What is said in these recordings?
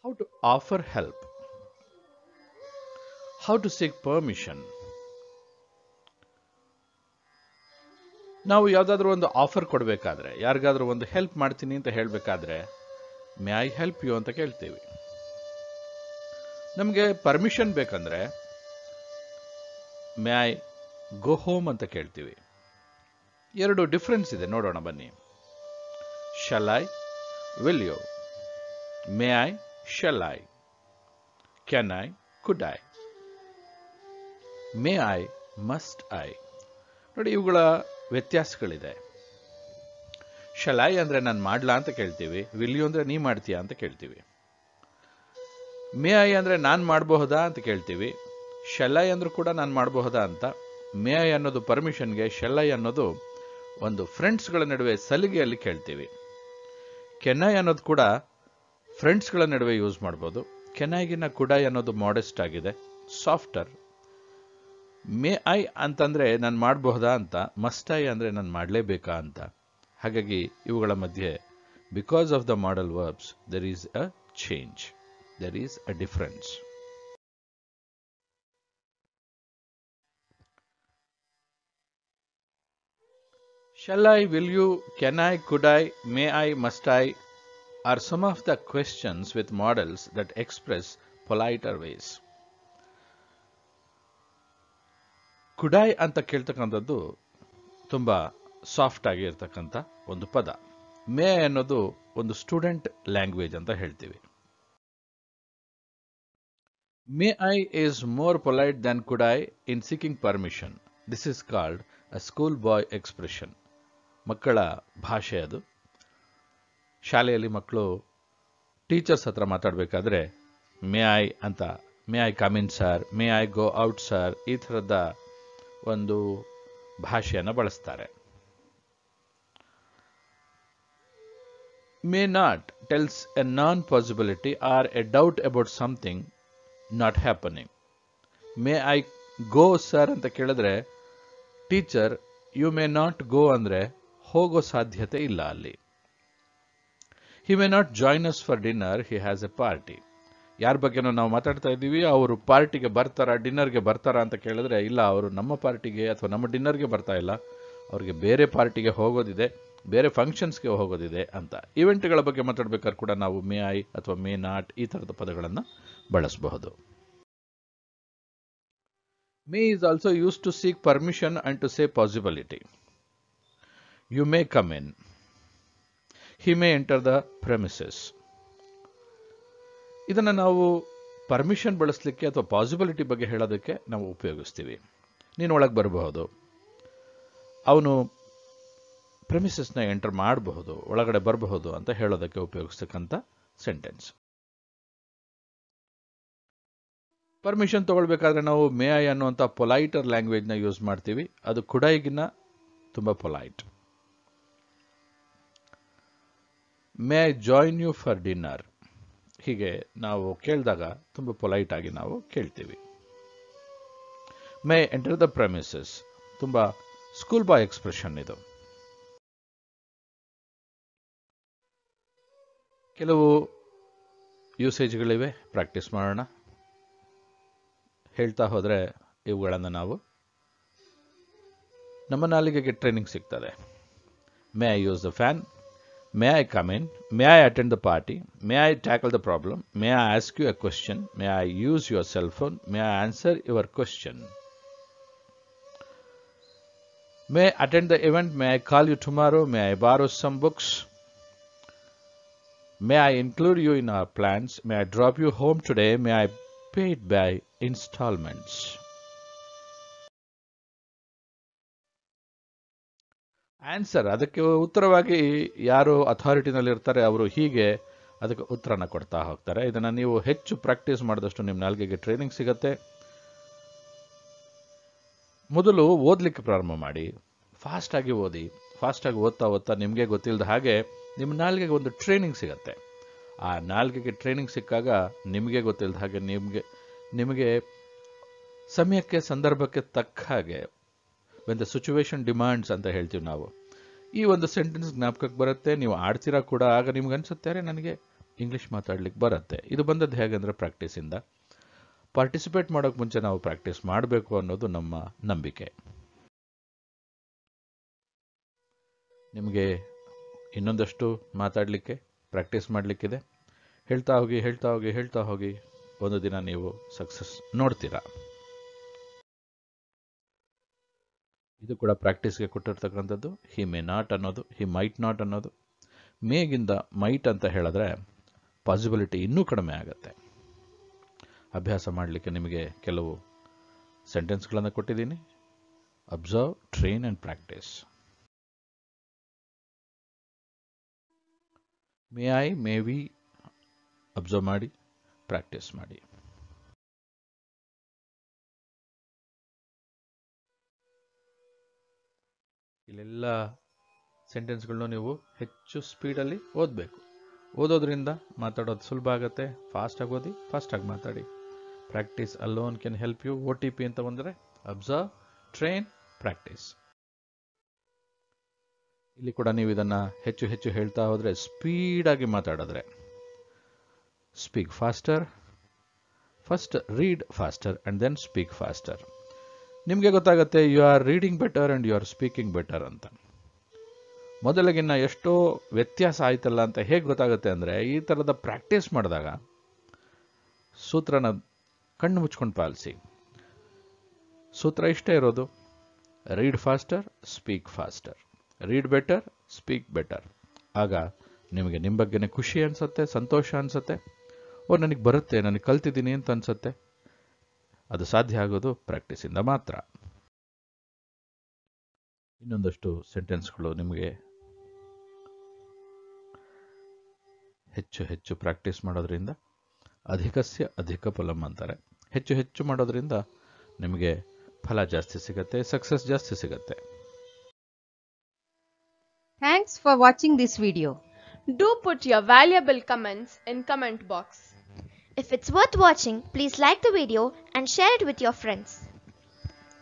How to offer help. How to seek permission. ನಾವು ಯಾವುದಾದ್ರೂ ಒಂದು ಆಫರ್ ಕೊಡಬೇಕಾದ್ರೆ, ಯಾರಿಗಾದ್ರೂ ಒಂದು ಹೆಲ್ಪ್ ಮಾಡ್ತೀನಿ ಅಂತ ಹೇಳಬೇಕಾದ್ರೆ, ಮೇ ಐ ಹೆಲ್ಪ್ ಯು ಅಂತ ಕೇಳ್ತೀವಿ. ನಮಗೆ ಪರ್ಮಿಷನ್ ಬೇಕಂದ್ರೆ ಮೇ ಐ ಗೋ ಹೋಮ್ ಅಂತ ಕೇಳ್ತೀವಿ. ಎರಡು ಡಿಫ್ರೆನ್ಸ್ ಇದೆ, ನೋಡೋಣ ಬನ್ನಿ. Shall I, will you. May I, shall I. Can I, could I. May I, must I. ನೋಡಿ, ಇವುಗಳ ವ್ಯತ್ಯಾಸಗಳಿದೆ. ಶಲ್ ಐ ಅಂದ್ರೆ ನಾನು ಮಾಡ್ಲಾ ಅಂತ ಕೇಳ್ತೀವಿ. ವಿಲ್ ಯು ಅಂದ್ರೆ ನೀ ಮಾಡ್ತೀಯಾ ಅಂತ ಕೇಳ್ತೀವಿ. ಮೇ ಐ ಅಂದ್ರೆ ನಾನು ಮಾಡಬಹುದಾ ಅಂತ ಕೇಳ್ತೀವಿ. ಶಲ್ ಐ ಅಂದ್ರೂ ಕೂಡ ನಾನು ಮಾಡಬಹುದಾ ಅಂತ. ಮೇ ಐ ಅನ್ನೋದು ಪರ್ಮಿಷನ್ಗೆ, ಶಲ್ ಐ ಅನ್ನೋದು ಒಂದು ಫ್ರೆಂಡ್ಸ್ಗಳ ನಡುವೆ ಸಲಿಗೆಯಲ್ಲಿ ಕೇಳ್ತೀವಿ. ಕೆನ್ ಐ ಅನ್ನೋದು ಕೂಡ ಫ್ರೆಂಡ್ಸ್ಗಳ ನಡುವೆ ಯೂಸ್ ಮಾಡ್ಬೋದು. ಕೆನ್ ಐಗಿನ್ನ ಕುಡ್ ಐ ಅನ್ನೋದು ಮಾಡೆಸ್ಟ್ ಆಗಿದೆ, ಸಾಫ್ಟರ್. ಮೇ ಐ ಅಂತಂದ್ರೆ ನಾನು ಮಾಡಬಹುದಾ ಅಂತ, ಮಸ್ಟ್ ಐ ಅಂದ್ರೆ ನಾನು ಮಾಡಲೇಬೇಕಾ ಅಂತ. ಹಾಗಾಗಿ ಇವುಗಳ ಮಧ್ಯೆ because of the modal verbs there is a change, there is a difference. Shall I, will you, can I, could I, may I, must I are some of the questions with models that express politer ways. Could I ಅಂತ ಕೇಳ್ತಕ್ಕಂಥದ್ದು ತುಂಬಾ soft ಆಗಿ ಇರ್ತಕ್ಕಂಥ ಒಂದು ಪದ. ಮೇ ಅನ್ನೋದು ಒಂದು student language ಅಂತ ಹೇಳ್ತೀವಿ. May I is more polite than could I in seeking permission. This is called a schoolboy expression. ಮಕ್ಕಳ ಭಾಷೆ ಅದು. ಶಾಲೆಯಲ್ಲಿ ಮಕ್ಕಳು ಟೀಚರ್ಸ್ ಹತ್ರ ಮಾತಾಡಬೇಕಾದ್ರೆ ಮೇ ಐ ಅಂತ, may I come in sir, may I go out sir, ಈ ಥರದ ಒಂದು ಭಾಷೆಯನ್ನು ಬಳಸ್ತಾರೆ. May not tells a non possibility or a doubt about something not happening. May I go sir ಅಂತ ಕೇಳಿದ್ರೆ teacher you may not go ಅಂದ್ರೆ ಹೋಗೋ ಸಾಧ್ಯತೆ ಇಲ್ಲ ಅಲ್ಲಿ. He may not join us for dinner, he has a party. ಯಾರ ಬಗ್ಗೆನೋ ನಾವು ಮಾತಾಡ್ತಾ ಇದ್ದೀವಿ, ಅವರು ಪಾರ್ಟಿಗೆ ಬರ್ತಾರಾ, ಡಿನ್ನರ್ಗೆ ಬರ್ತಾರಾ ಅಂತ ಕೇಳಿದ್ರೆ ಇಲ್ಲ, ಅವರು ನಮ್ಮ ಪಾರ್ಟಿಗೆ ಅಥವಾ ನಮ್ಮ ಡಿನ್ನರ್ಗೆ ಬರ್ತಾ ಇಲ್ಲ, ಅವ್ರಿಗೆ ಬೇರೆ ಪಾರ್ಟಿಗೆ ಹೋಗೋದಿದೆ, ಬೇರೆ ಫಂಕ್ಷನ್ಸ್ಗೆ ಹೋಗೋದಿದೆ ಅಂತ. ಇವೆಂಟ್ಗಳ ಬಗ್ಗೆ ಮಾತಾಡ್ಬೇಕಾದ್ರೆ ಕೂಡ ನಾವು ಮೇ ಐ ಅಥವಾ ಮೇ ನಾಟ್ ಈ ಥರದ ಪದಗಳನ್ನು ಬಳಸಬಹುದು. May is also used to seek permission and to say possibility. You may come in. He may enter the premises. ಇದನ್ನು ನಾವು ಪರ್ಮಿಷನ್ ಬಳಸಲಿಕ್ಕೆ ಅಥವಾ ಪಾಸಿಬಿಲಿಟಿ ಬಗ್ಗೆ ಹೇಳೋದಕ್ಕೆ ನಾವು ಉಪಯೋಗಿಸ್ತೀವಿ. ನೀನು ಒಳಗೆ ಬರಬಹುದು, ಅವನು ಪ್ರೆಮಿಸಸ್ನ ಎಂಟರ್ ಮಾಡಬಹುದು, ಒಳಗಡೆ ಬರಬಹುದು ಅಂತ ಹೇಳೋದಕ್ಕೆ ಉಪಯೋಗಿಸ್ತಕ್ಕಂಥ ಸೆಂಟೆನ್ಸ್. ಪರ್ಮಿಷನ್ ತಗೊಳ್ಬೇಕಾದ್ರೆ ನಾವು ಮೇ ಐ ಅನ್ನುವಂಥ ಪೊಲೈಟರ್ ಲ್ಯಾಂಗ್ವೇಜ್ನ ಯೂಸ್ ಮಾಡ್ತೀವಿ. ಅದು ಕುಡೈಗಿನ್ನ ತುಂಬ polite. May I join you for dinner, ಹೀಗೆ ನಾವು ಕೇಳಿದಾಗ ತುಂಬ ಪೊಲೈಟ್ ಆಗಿ ನಾವು ಕೇಳ್ತೀವಿ. ಮೇ ಎಂಟರ್ ದ ಪ್ರೆಮಿಸಸ್, ತುಂಬ ಸ್ಕೂಲ್ ಬಾಯ್ ಎಕ್ಸ್ಪ್ರೆಷನ್ ಇದು. ಕೆಲವು ಯೂಸೇಜ್ಗಳಿವೆ, ಪ್ರಾಕ್ಟೀಸ್ ಮಾಡೋಣ. ಹೇಳ್ತಾ ಹೋದರೆ ಇವುಗಳನ್ನು ನಾವು ನಮ್ಮ ನಾಲಿಗೆಗೆ ಟ್ರೈನಿಂಗ್ ಸಿಗ್ತದೆ. May I use the fan, may I come in, may I attend the party, may I tackle the problem, may I ask you a question, may I use your cell phone, may I answer your question. May attend the event, may I call you tomorrow, may I borrow some books, may I include you in our plans, may I drop you home today, may I pay it by instalments. Answer, ಅದಕ್ಕೆ ಉತ್ತರವಾಗಿ ಯಾರು ಅಥಾರಿಟಿನಲ್ಲಿ ಇರ್ತಾರೆ ಅವರು ಹೀಗೆ ಅದಕ್ಕೆ ಉತ್ತರನ ಕೊಡ್ತಾ ಹೋಗ್ತಾರೆ. ಇದನ್ನು ನೀವು ಹೆಚ್ಚು ಪ್ರಾಕ್ಟೀಸ್ ಮಾಡಿದಷ್ಟು ನಿಮ್ಮ ನಾಲ್ಗೆಗೆ ಟ್ರೈನಿಂಗ್ ಸಿಗತ್ತೆ. ಮೊದಲು ಓದಲಿಕ್ಕೆ ಪ್ರಾರಂಭ ಮಾಡಿ, ಫಾಸ್ಟಾಗಿ ಓದಿ. ಫಾಸ್ಟಾಗಿ ಓದ್ತಾ ಓದ್ತಾ ನಿಮಗೆ ಗೊತ್ತಿಲ್ಲದ ಹಾಗೆ ನಿಮ್ಮ ನಾಲ್ಗೆಗೆ ಒಂದು ಟ್ರೈನಿಂಗ್ ಸಿಗತ್ತೆ. ಆ ನಾಲ್ಗೆಗೆ ಟ್ರೈನಿಂಗ್ ಸಿಕ್ಕಾಗ ನಿಮಗೆ ಗೊತ್ತಿಲ್ಲದ ಹಾಗೆ ನಿಮಗೆ ಸಮಯಕ್ಕೆ ಸಂದರ್ಭಕ್ಕೆ ತಕ್ಕ ಹಾಗೆ ವೆನ್ ದ ಸಿಚುವೇಶನ್ ಡಿಮಾಂಡ್ಸ್ ಅಂತ ಹೇಳ್ತೀವಿ ನಾವು, ಈ ಒಂದು ಸೆಂಟೆನ್ಸ್ ಜ್ಞಾಪಕಕ್ಕೆ ಬರುತ್ತೆ. ನೀವು ಆಡ್ತೀರಾ ಕೂಡ, ಆಗ ನಿಮ್ಗೆ ಅನ್ಸುತ್ತೆ ನನಗೆ ಇಂಗ್ಲೀಷ್ ಮಾತಾಡ್ಲಿಕ್ಕೆ ಬರುತ್ತೆ. ಇದು ಬಂದದ್ದು ಹೇಗೆಂದರೆ ಪ್ರಾಕ್ಟೀಸಿಂದ. ಪಾರ್ಟಿಸಿಪೇಟ್ ಮಾಡೋಕ್ಕೆ ಮುಂಚೆ ನಾವು ಪ್ರಾಕ್ಟೀಸ್ ಮಾಡಬೇಕು ಅನ್ನೋದು ನಮ್ಮ ನಂಬಿಕೆ. ನಿಮಗೆ ಇನ್ನೊಂದಷ್ಟು ಮಾತಾಡಲಿಕ್ಕೆ ಪ್ರಾಕ್ಟೀಸ್ ಮಾಡಲಿಕ್ಕಿದೆ. ಹೇಳ್ತಾ ಹೋಗಿ ಒಂದು ದಿನ ನೀವು ಸಕ್ಸಸ್ ನೋಡ್ತೀರಾ. ಇದು ಕೂಡ ಪ್ರಾಕ್ಟೀಸ್ಗೆ ಕೊಟ್ಟಿರ್ತಕ್ಕಂಥದ್ದು. ಹಿ ಮೇ ನಾಟ್ ಅನ್ನೋದು, ಹಿ ಮೈಟ್ ನಾಟ್ ಅನ್ನೋದು. ಮೇಗಿಂದ ಮೈಟ್ ಅಂತ ಹೇಳಿದ್ರೆ ಪಾಸಿಬಿಲಿಟಿ ಇನ್ನೂ ಕಡಿಮೆ ಆಗುತ್ತೆ. ಅಭ್ಯಾಸ ಮಾಡಲಿಕ್ಕೆ ನಿಮಗೆ ಕೆಲವು ಸೆಂಟೆನ್ಸ್ಗಳನ್ನು ಕೊಟ್ಟಿದ್ದೀನಿ. Observe, train and practice. May I, May V observe ಮಾಡಿ, ಪ್ರಾಕ್ಟೀಸ್ ಮಾಡಿ. ಇಲ್ಲೆಲ್ಲ ಸೆಂಟೆನ್ಸ್ಗಳನ್ನು ನೀವು ಹೆಚ್ಚು ಸ್ಪೀಡಲ್ಲಿ ಓದಬೇಕು. ಓದೋದ್ರಿಂದ ಮಾತಾಡೋದು ಸುಲಭ ಆಗುತ್ತೆ. ಫಾಸ್ಟಾಗಿ ಓದಿ, ಫಾಸ್ಟಾಗಿ ಮಾತಾಡಿ. Practice alone can help you. OTP ಅಂತ ಬಂದರೆ ಅಬ್ಸರ್ವ್, ಟ್ರೈನ್, ಪ್ರಾಕ್ಟೀಸ್. ಇಲ್ಲಿ ಕೂಡ ನೀವು ಇದನ್ನು ಹೆಚ್ಚು ಹೆಚ್ಚು ಹೇಳ್ತಾ ಹೋದರೆ, ಸ್ಪೀಡಾಗಿ ಮಾತಾಡಿದ್ರೆ speak faster. First read faster and then speak faster. ನಿಮಗೆ ಗೊತ್ತಾಗುತ್ತೆ you are reading better and you are speaking better ಅಂತ. ಮೊದಲಿಗಿನ್ನ ಎಷ್ಟೋ ವ್ಯತ್ಯಾಸ ಆಯ್ತಲ್ಲ ಅಂತ ಹೇಗೆ ಗೊತ್ತಾಗುತ್ತೆ ಅಂದರೆ, ಈ ಥರದ ಪ್ರಾಕ್ಟೀಸ್ ಮಾಡಿದಾಗ ಸೂತ್ರನ ಕಣ್ಣು ಮುಚ್ಕೊಂಡು ಪಾಲಿಸಿ. ಸೂತ್ರ ಇಷ್ಟೇ ಇರೋದು, read faster, speak faster. Read better, speak better. ಆಗ ನಿಮಗೆ ನಿಮ್ಮ ಬಗ್ಗೆನೇ ಖುಷಿ ಅನಿಸುತ್ತೆ, ಸಂತೋಷ ಅನಿಸುತ್ತೆ. ನನಗೆ ಬರುತ್ತೆ, ನನಗೆ ಕಲ್ತಿದ್ದೀನಿ ಅಂತ ಅನಿಸುತ್ತೆ. ಅದು ಸಾಧ್ಯ ಆಗೋದು ಪ್ರಾಕ್ಟೀಸಿಂದ ಮಾತ್ರ. ಇನ್ನೊಂದಷ್ಟು ಸೆಂಟೆನ್ಸ್ಗಳು ನಿಮಗೆ ಹೆಚ್ಚು ಹೆಚ್ಚು ಪ್ರಾಕ್ಟೀಸ್ ಮಾಡೋದ್ರಿಂದ ಅಧಿಕಸ್ಯ ಅಧಿಕ ಫಲಂ ಅಂತಾರೆ. ಹೆಚ್ಚು ಹೆಚ್ಚು ಮಾಡೋದ್ರಿಂದ ನಿಮಗೆ ಫಲ ಜಾಸ್ತಿ ಸಿಗುತ್ತೆ, ಸಕ್ಸಸ್ ಜಾಸ್ತಿ ಸಿಗುತ್ತೆ. Thanks for watching this video. Do put your valuable comments in comment box. If it's worth watching, please like the video and share it with your friends.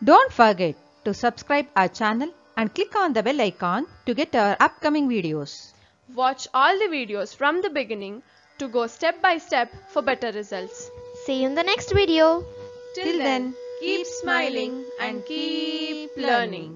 Don't forget to subscribe our channel and click on the bell icon to get our upcoming videos. Watch all the videos from the beginning to go step by step for better results. See you in the next video. Till then, keep smiling and keep learning.